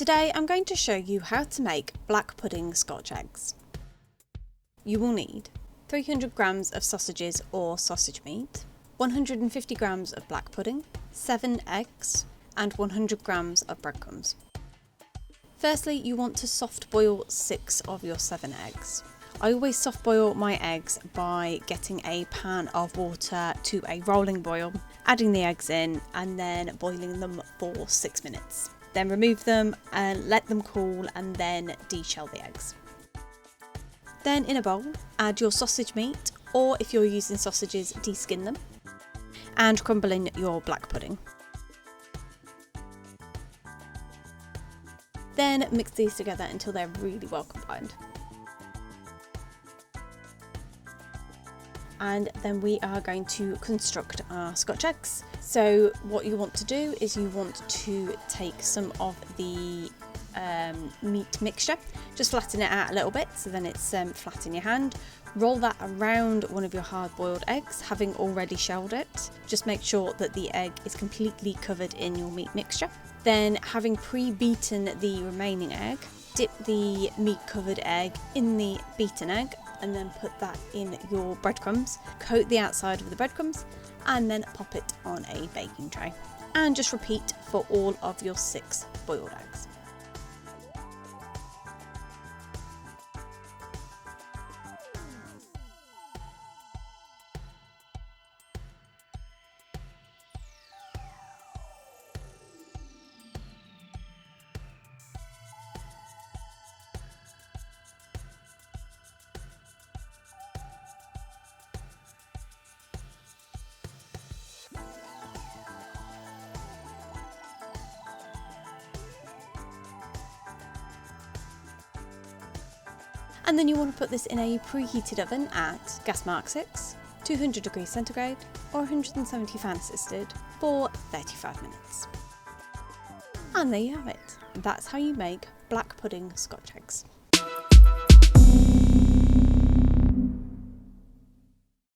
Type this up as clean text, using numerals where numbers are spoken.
Today I'm going to show you how to make black pudding Scotch eggs. You will need 300 grams of sausages or sausage meat, 150 grams of black pudding, 7 eggs and 100 grams of breadcrumbs. Firstly, you want to soft boil 6 of your 7 eggs. I always soft boil my eggs by getting a pan of water to a rolling boil, adding the eggs in and then boiling them for 6 minutes. Then remove them and let them cool and then deshell the eggs. Then in a bowl, add your sausage meat, or if you're using sausages, deskin them, and crumble in your black pudding. Then mix these together until they're really well combined. And then we are going to construct our Scotch eggs. So what you want to do is you want to take some of the meat mixture, just flatten it out a little bit so then it's flat in your hand. Roll that around one of your hard-boiled eggs, having already shelled it. Just make sure that the egg is completely covered in your meat mixture. Then, having pre-beaten the remaining egg, dip the meat-covered egg in the beaten egg and then put that in your breadcrumbs. Coat the outside of the breadcrumbs and then pop it on a baking tray. And just repeat for all of your 6 boiled eggs. And then you want to put this in a preheated oven at gas mark 6, 200 degrees centigrade or 170 fan assisted for 35 minutes. And there you have it. That's how you make black pudding Scotch eggs.